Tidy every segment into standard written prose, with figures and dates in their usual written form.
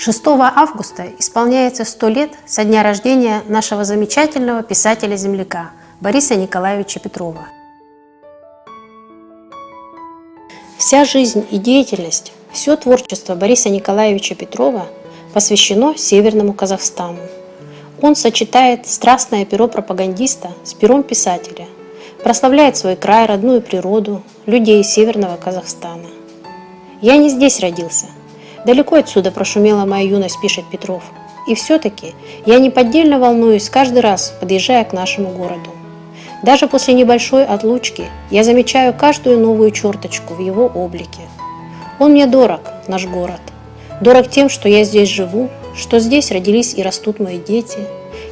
6 августа исполняется 100 лет со дня рождения нашего замечательного писателя-земляка Бориса Николаевича Петрова. Вся жизнь и деятельность, все творчество Бориса Николаевича Петрова посвящено Северному Казахстану. Он сочетает страстное перо пропагандиста с пером писателя, прославляет свой край, родную природу, людей Северного Казахстана. «Я не здесь родился. Далеко отсюда прошумела моя юность», — пишет Петров. «И все-таки я неподдельно волнуюсь каждый раз, подъезжая к нашему городу. Даже после небольшой отлучки я замечаю каждую новую черточку в его облике. Он мне дорог, наш город. Дорог тем, что я здесь живу, что здесь родились и растут мои дети,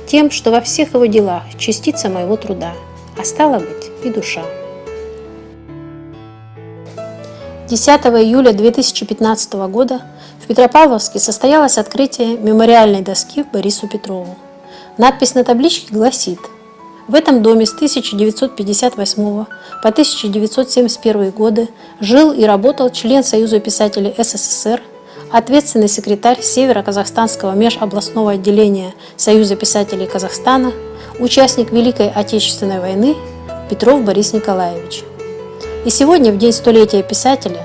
тем, что во всех его делах частица моего труда, а стало быть и душа». 10 июля 2015 года в Петропавловске состоялось открытие мемориальной доски Борису Петрову. Надпись на табличке гласит: «В этом доме с 1958 по 1971 годы жил и работал член Союза писателей СССР, ответственный секретарь Северо-Казахстанского межобластного отделения Союза писателей Казахстана, участник Великой Отечественной войны Петров Борис Николаевич». И сегодня, в день столетия писателя,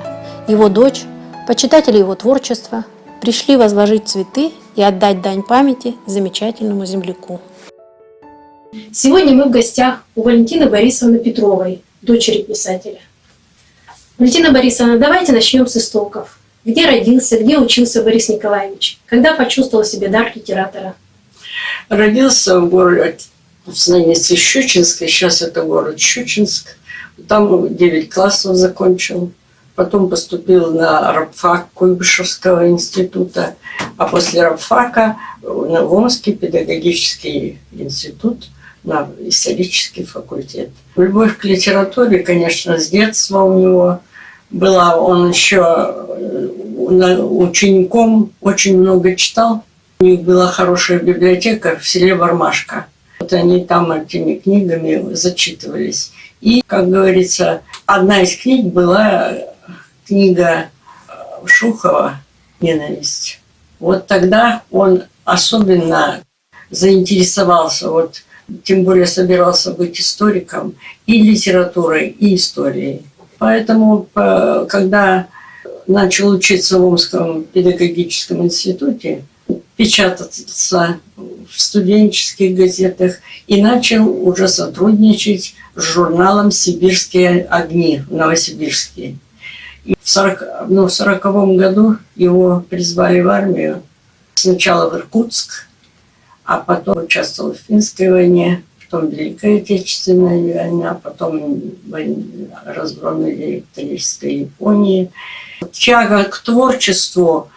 его дочь, почитатели его творчества, пришли возложить цветы и отдать дань памяти замечательному земляку. Сегодня мы в гостях у Валентины Борисовны Петровой, дочери писателя. Валентина Борисовна, давайте начнем с истоков. Где родился, где учился Борис Николаевич? Когда почувствовал в себе дар литератора? Родился в городе, в станице Щучинской, сейчас это город Щучинск. Там 9 классов закончил. Потом поступил на рабфак Куйбышевского института. А после рабфака в Омский педагогический институт на исторический факультет. Любовь к литературе, конечно, с детства у него была. Он еще учеником очень много читал. У них была хорошая библиотека в селе Вармашка. Вот они там этими книгами зачитывались. И, как говорится, одна из книг была книга Шухова «Ненависть». Вот тогда он особенно заинтересовался, вот, тем более собирался быть историком и литературой, и историей. Поэтому, когда начал учиться в Омском педагогическом институте, печататься в студенческих газетах и начал уже сотрудничать с журналом «Сибирские огни» в Новосибирске. И в 1940 году его призвали в армию. Сначала в Иркутск, а потом участвовал в Финской войне, потом Великая Отечественная война, потом разгром электрической Японии. Тяга к творчеству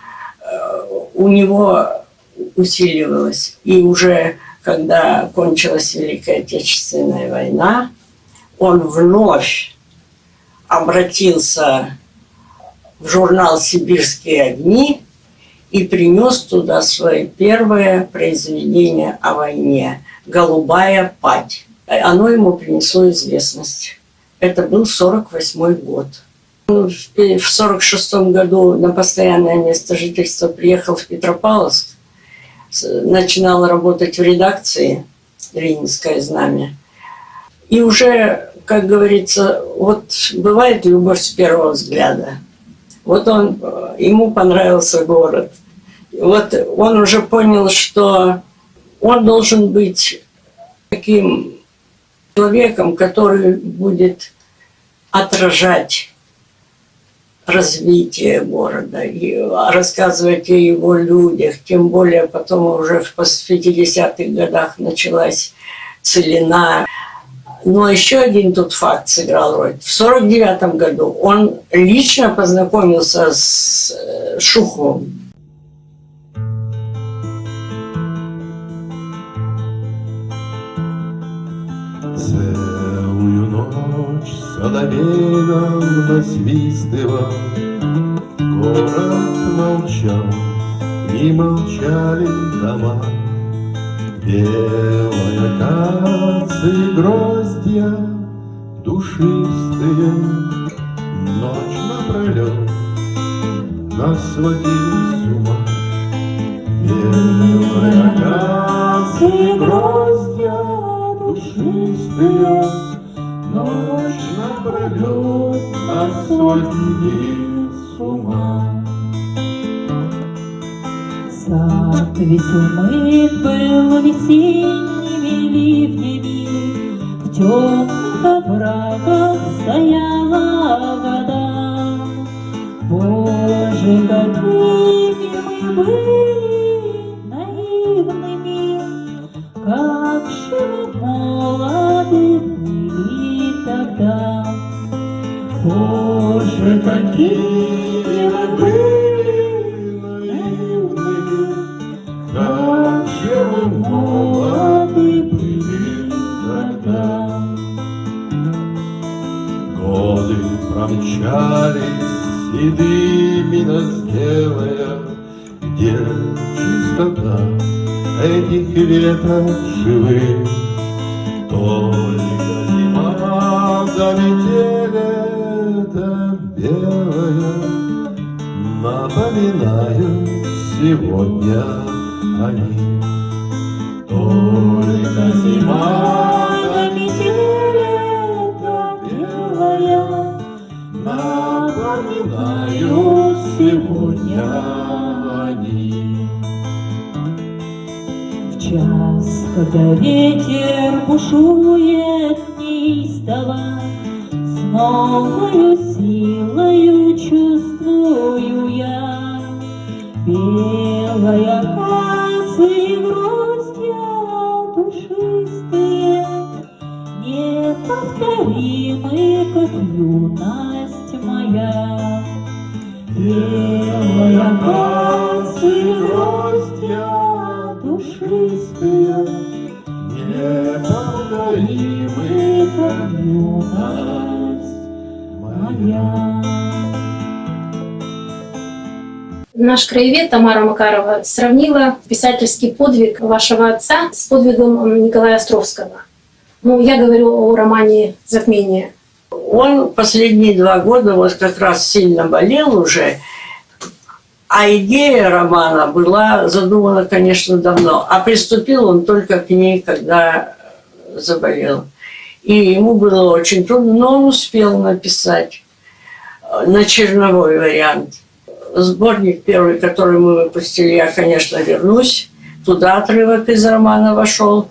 у него усиливалась. И уже когда кончилась Великая Отечественная война, он вновь обратился в журнал «Сибирские огни» и принес туда свое первое произведение о войне «Голубая падь». Оно ему принесло известность. Это был 1948 год. Он в 1946 году на постоянное место жительства приехал в Петропавловск, начинал работать в редакции «Ленинское знамя». И уже, как говорится, вот бывает любовь с первого взгляда. Вот ему понравился город. Вот он уже понял, что он должен быть таким человеком, который будет отражать развитие города и рассказывать о его людях. Тем более потом уже в 50-х годах началась целина. Но еще один тут факт сыграл роль. В 1949 году он лично познакомился с Шуховым. Целую ночь соловейном насвистывал, город молчал, и молчали дома. Белая акации гроздья душистые, ночь напролет нас сводили с ума. сведет нас сводит с ума. Сад весь умыт был весенними ливнями, в темных оврагах стояла вода. Боже, какими мы были наивными, как же мы молоды были тогда. Боже, какими мы были наивными, Как же мы молоды были тогда. Годы промчались, седыми нас делая, где чистота этих леток живых. Только зима за метель эта белая напоминают сегодня они. Только зима за метель эта белая напоминают сегодня они. в час, когда ветер бушует неистово, с новою силою чувствую я белая акации гроздья душистые, неповторимы, как юность моя. Белая акации гроздья душистые, Неповторимый, как юность моя. Наш краевед Тамара Макарова сравнила писательский подвиг вашего отца с подвигом Николая Островского. Ну, я говорю о романе «Затмение». Он последние 2 года вот как раз сильно болел уже, а идея романа была задумана, конечно, давно. А приступил он только к ней, когда заболел. И ему было очень трудно, но он успел написать на черновой вариант. Сборник первый, который мы выпустили, я, конечно, вернусь. Туда отрывок из романа вошел,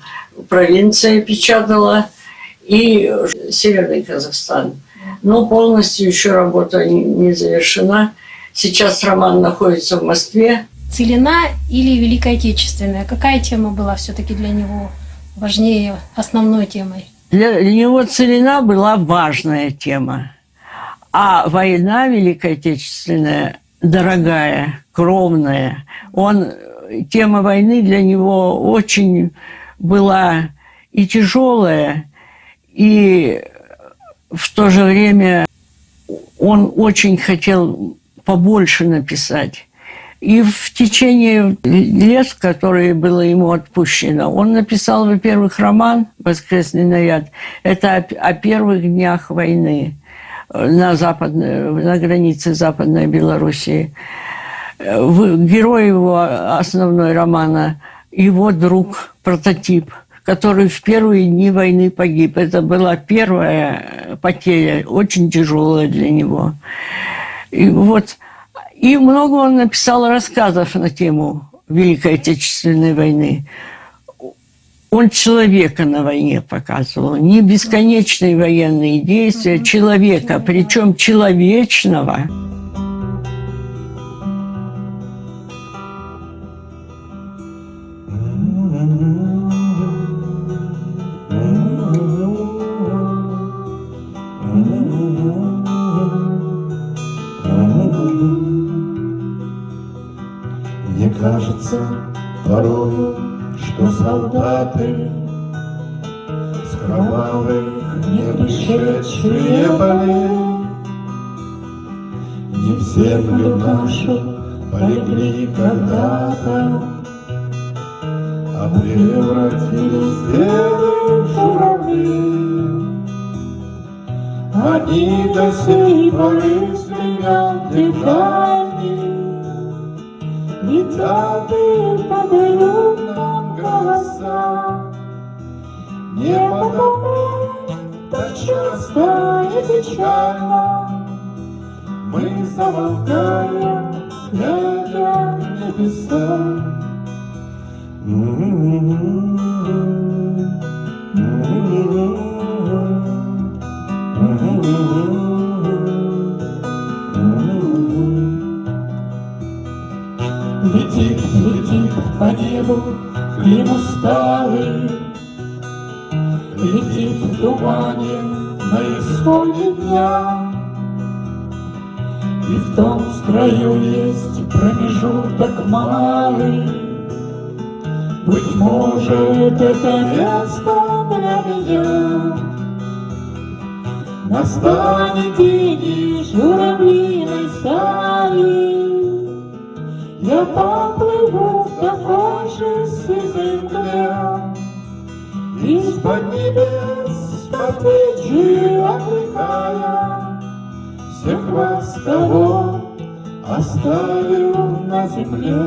провинция печатала и Северный Казахстан. Но полностью еще работа не завершена. Сейчас роман находится в Москве. Целина или Великая Отечественная? Какая тема была все-таки для него важнее основной темой? Для него Целина была важная тема. А война Великая Отечественная дорогая, кровная. Тема войны для него очень была и тяжелая, и в то же время он очень хотел побольше написать. И в течение лет, которые было ему отпущено, он написал, во-первых, роман «Воскресный наряд». Это о первых днях войны на границе Западной Белоруссии. Герой его основной романа – его друг, прототип, который в первые дни войны погиб. Это была первая потеря, очень тяжелая для него. И много он написал рассказов на тему Великой Отечественной войны. Он человека на войне показывал, не бесконечные военные действия, человека, причем человечного. Мне кажется порою, что солдаты с кровавых не пришедшие полей не в землю нашу полегли когда-то, а превратились в белых журавлей. Они до сих пор стремят держать, летят и подают нам голоса. Не потому, так часто и печально мы замолкаем, глядя в небеса. Летит, летит по небу клин усталый, летит в тумане на исходе дня. И в том строю есть промежуток малый. Быть может, это место для меня. Настанет день журавлиной стаи, я поплыву в такой же сизой мгле. Из-под небес под плечи отвлекая всех вас, кого оставил на земле.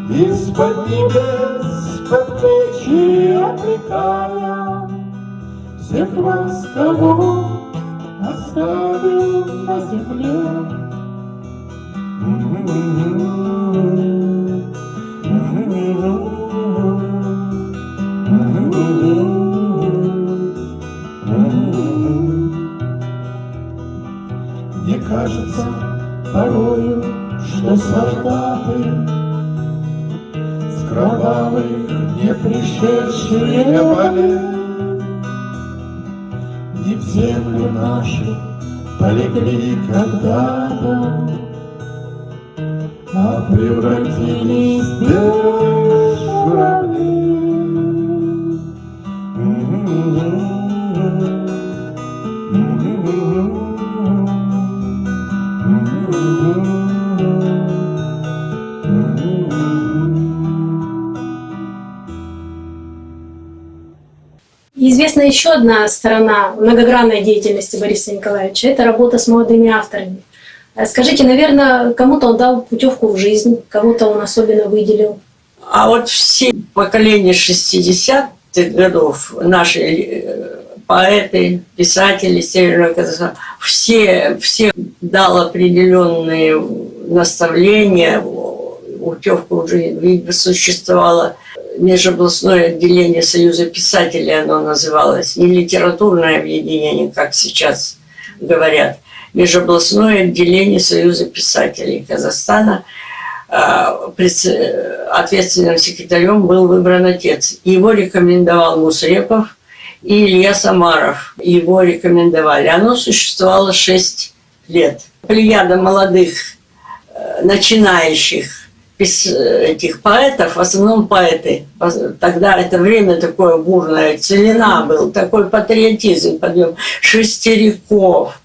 Из-под небес под плечи отвлекая всех вас, кого оставил на земле. Мне кажется порою, что солдаты с кровавых не пришедшие полей не в землю нашу полегли когда-то, а превратились в белых журавлей. Известна еще одна сторона многогранной деятельности Бориса Николаевича – это работа с молодыми авторами. Скажите, наверное, кому-то он дал путевку в жизнь, кого-то он особенно выделил? А вот все поколения 60-х годов, наши поэты, писатели Северного Казахстана, все дал определенные наставления, путевку в жизнь. Ведь существовало межобластное отделение Союза писателей, оно называлось, не литературное объединение, как сейчас говорят, межобластное отделение Союза писателей Казахстана. Ответственным секретарем был выбран отец. Его рекомендовал Мусрепов и Илья Самаров. Его рекомендовали. Оно существовало 6 лет. Плеяда молодых, начинающих этих поэтов, в основном поэты. Тогда это время такое бурное, целина был, такой патриотизм, подъем Шестериков,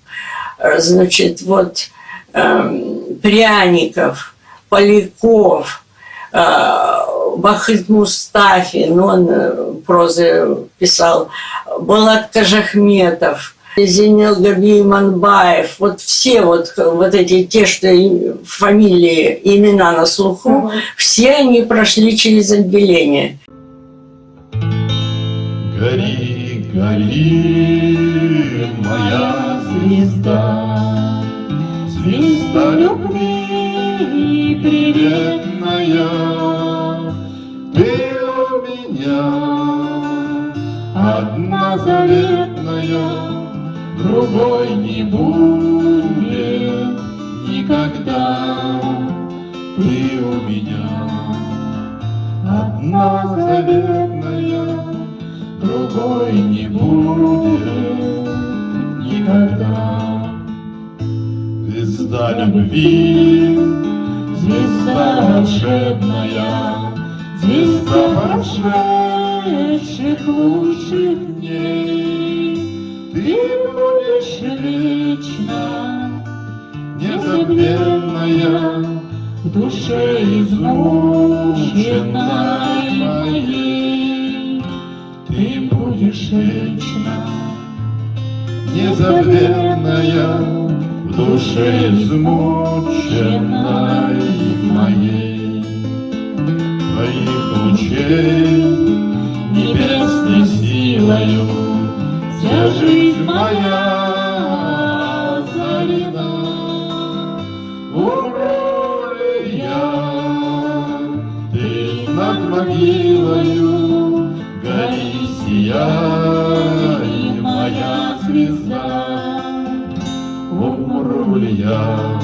значит, вот Пряников, Поляков, Бахыт Мустафин, он прозы писал, Булат Кажахметов, Зенел Габи Манбаев, вот все вот эти, те, что фамилии, имена на слуху, все они прошли через отделение. Гори, гори, моя звезда, звезда любви приветная, ты у меня одна заветная, другой не будет никогда. Ты у меня одна заветная, другой не будет никогда. Звезда любви, звезда волшебная, звезда прошедших лучших дней. Ты будешь вечно незабвенная в душе измученной моей. Ты будешь вечно незабвенная в душе измученной моей. Твоих лучей небесной силою вся жизнь моя зарена. Умру ли я, ты над могилою, гори, сияй, моя звезда. Умру ли я,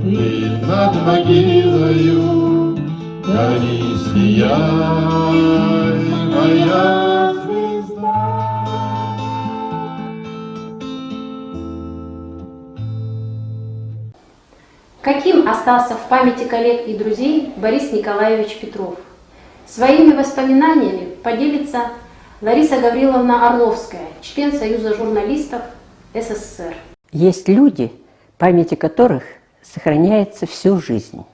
ты над могилою, гори, сияй, моя звезда. Каким остался в памяти коллег и друзей Борис Николаевич Петров? Своими воспоминаниями поделится Лариса Гавриловна Орловская, член Союза журналистов СССР. Есть люди, память о которых сохраняется всю жизнь.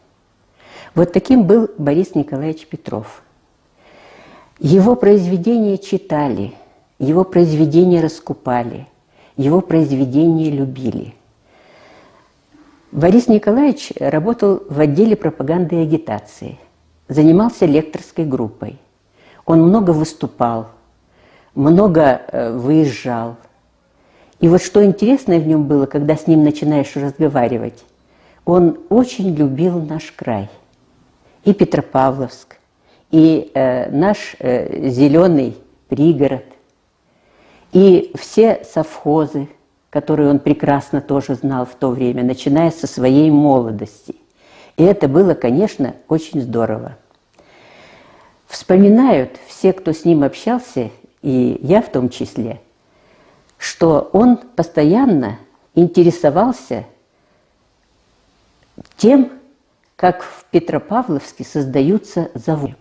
Вот таким был Борис Николаевич Петров. Его произведения читали, его произведения раскупали, его произведения любили. Борис Николаевич работал в отделе пропаганды и агитации, занимался лекторской группой. Он много выступал, много выезжал. И вот что интересное в нем было, когда с ним начинаешь разговаривать, он очень любил наш край. И Петропавловск, и наш зеленый пригород, и все совхозы, которые он прекрасно тоже знал в то время, начиная со своей молодости. И это было, конечно, очень здорово. Вспоминают все, кто с ним общался, и я в том числе, что он постоянно интересовался тем, как в Петропавловске создаются заводы.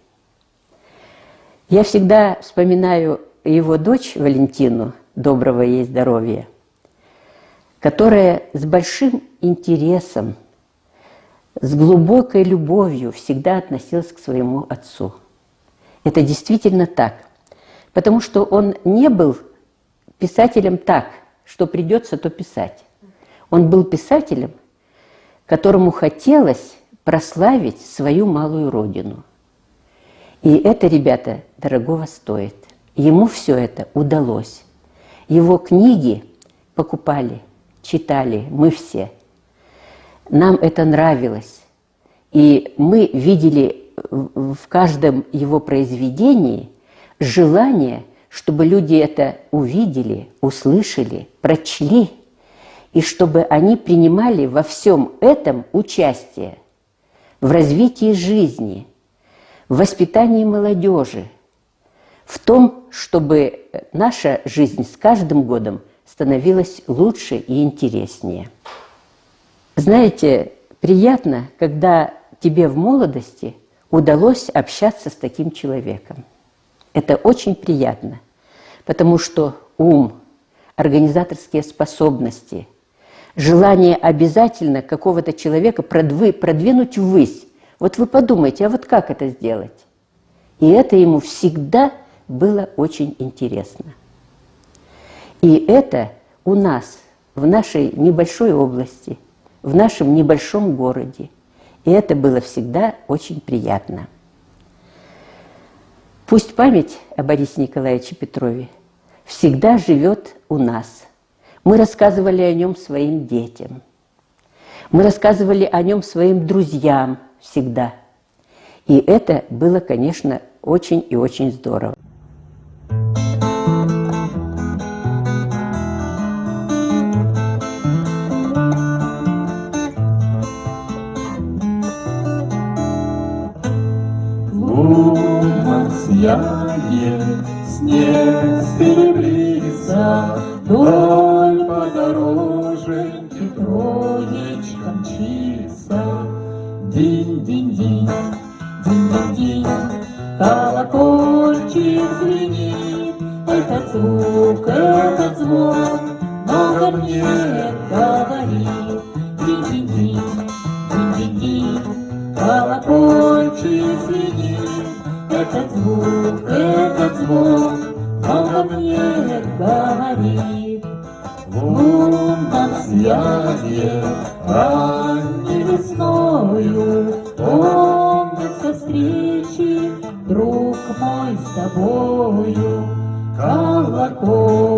Я всегда вспоминаю его дочь Валентину, доброго ей здоровья, которая с большим интересом, с глубокой любовью всегда относилась к своему отцу. Это действительно так, потому что он не был писателем так, что придется, то писать. Он был писателем, которому хотелось прославить свою малую родину. И это, ребята, дорогого стоит. Ему все это удалось. Его книги покупали, читали мы все. Нам это нравилось. И мы видели в каждом его произведении желание, чтобы люди это увидели, услышали, прочли, и чтобы они принимали во всем этом участие в развитии жизни, в воспитании молодежи, в том, чтобы наша жизнь с каждым годом становилась лучше и интереснее. Знаете, приятно, когда тебе в молодости удалось общаться с таким человеком. Это очень приятно, потому что ум, организаторские способности, желание обязательно какого-то человека продвинуть ввысь. Вот вы подумайте, а вот как это сделать? И это ему всегда было очень интересно. И это у нас, в нашей небольшой области, в нашем небольшом городе. И это было всегда очень приятно. Пусть память о Борисе Николаевиче Петрове всегда живет у нас. Мы рассказывали о нем своим детям. Мы рассказывали о нем своим друзьям всегда. И это было, конечно, очень и очень здорово. Луна сияет, снег серебрится, вдоль подороженьки троечка мчится. Динь-динь-динь, динь-динь-динь, колокольчик звенит. Этот звон много мне говорит. Динь-динь-динь, динь-динь-динь, колокольчик звенит. Этот звон много мне говорит. В лунном сиянье ранней весною помнятся встречи, друг мой, с тобою. Колокольчик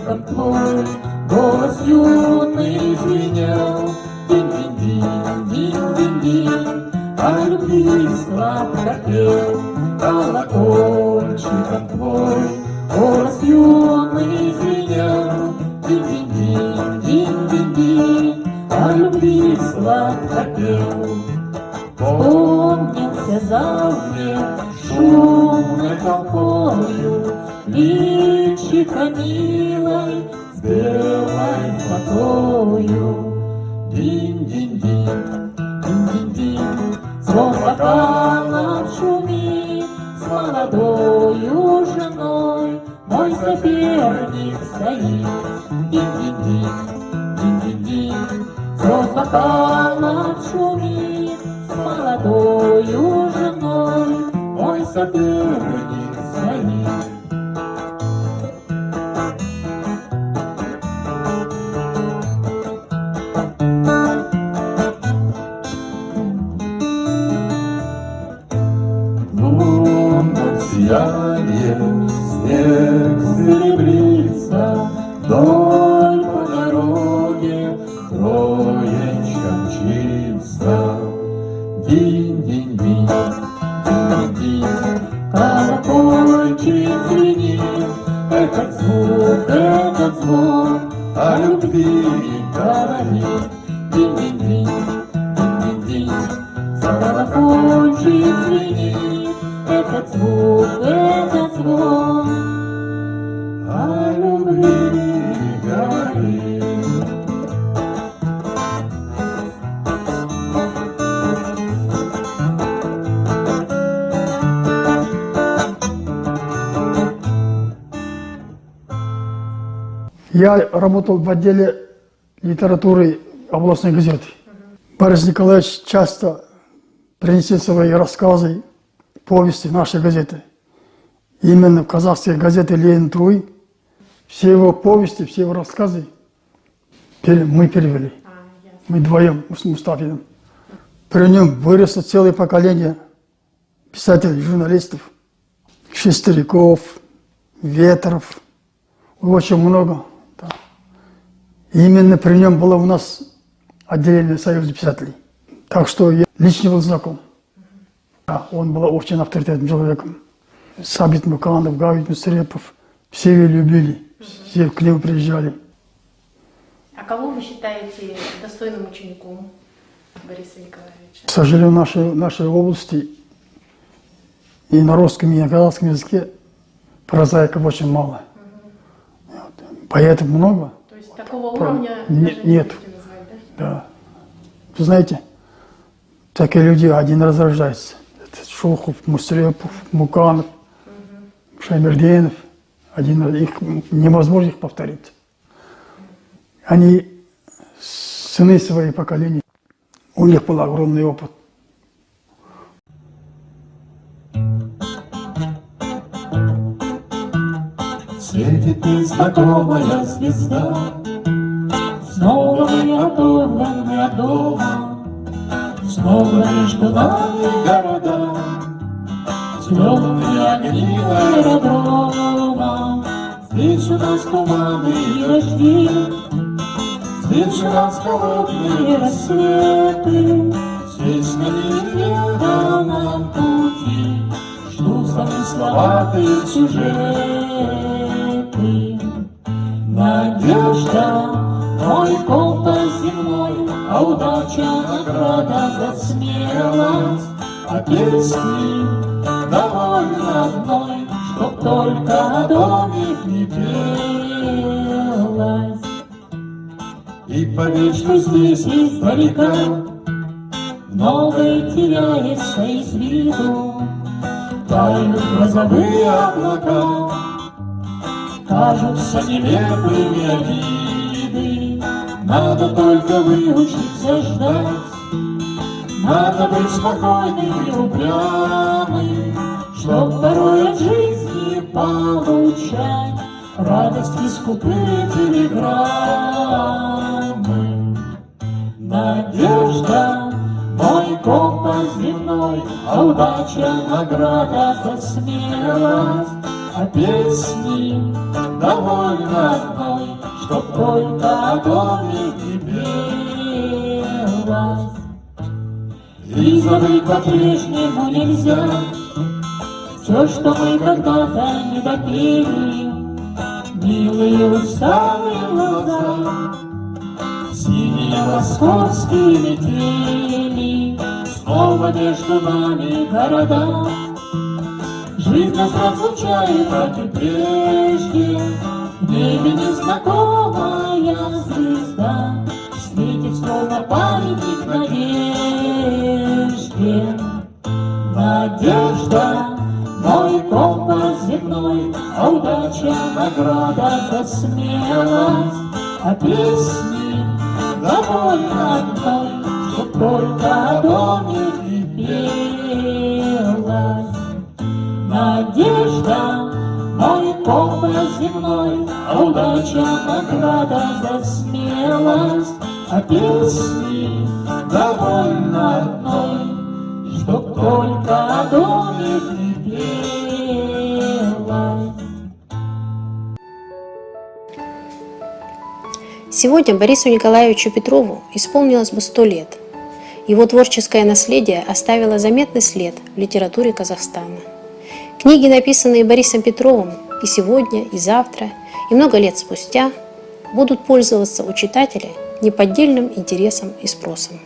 смехом твой голос юный звенел. Динь-динь-динь, динь-динь-динь, о любви сладко пел. Колокольчиком твой голос юный звенел. Динь-динь-динь, динь-динь-динь, о любви сладко пел. Вспомнился завтра шумной толпою личико милой с белой фатою. Динь-динь-динь, динь-динь-динь, звон бокалов шумит, с молодою женой мой соперник стоит. Динь-динь-динь, динь-динь-динь, звон бокалов шумит, с молодою женой мой соперник стоит. Лунным сиянием снег серебрится, вдоль по дороге троечка мчится. Динь-динь-динь, динь-динь, колокольчик звенит, этот звон о любви говорит. Динь-динь-динь, динь-динь-динь, колокольчик звенит, этот звон о любви говорит. Я работал в отделе литературы областной газеты. Борис Николаевич часто приносил свои рассказы, повести нашей газеты. Именно в казахской газете «Ленин Труй» все его повести, все его рассказы мы перевели. Мы вдвоем с Мустафиным. При нем выросло целое поколение писателей, журналистов, Шестериков, Ветров, очень много. Да. Именно при нем было у нас отделение Союза писателей. Так что я лично был знаком. Да, он был очень авторитетным человеком. Сабит Муканов, Гавит Мусрепов. Все его любили, все к нему приезжали. А кого вы считаете достойным учеником Бориса Николаевича? К сожалению, в нашей области и на русском, и на казахском языке прозаиков очень мало. Поэтов много. То есть такого уровня нет. не будете назвать, да? Да. Вы знаете, такие люди один раз рождаются. Это Шухов, Мусрепов, Муканов, Шаймерденов. Один раз. Их невозможно их повторить. Они сыны своих поколений. У них был огромный опыт. Светит незнакомая звезда, снова мы оторваны от дома, снова между нами города, зеленые огни аэродрома. Здесь у нас туманы и дожди, здесь у нас холодные рассветы, здесь на неизведанном пути ждут замысловатые сюжеты. Надежда, мой компас земной, а удача награда за смелость, а песни довольно одной, чтоб только о доме не пелось. И поверь, что здесь издалека многое теряется из виду, тают грозовые облака, кажутся нелепыми обиды. Надо только выучиться ждать, надо быть спокойным и упрямым, чтоб порой от жизни получать радости скупые телеграммы. Надежда, мой компас земной, а удача награда за смелость, а песни довольно одной, чтоб только о доме не пелось. И забыть по-прежнему нельзя все, что мы когда-то не допели. Милые усталые глаза, синие московские метели, снова между нами города. Жизнь нас разлучает, как и прежде, в небе незнакомая звезда светит, словно памятник надежде. Надежда, мой компас земной, а удача награда за смелость, а песни довольно одной, чтоб только о доме не пелось. Надежда, мой компас земной, а удача награда за смелость, а песни довольно одной, чтоб только о доме не пелось. Сегодня Борису Николаевичу Петрову исполнилось бы 100 лет. Его творческое наследие оставило заметный след в литературе Казахстана. Книги, написанные Борисом Петровым и сегодня, и завтра, и много лет спустя, будут пользоваться у читателя неподдельным интересом и спросом.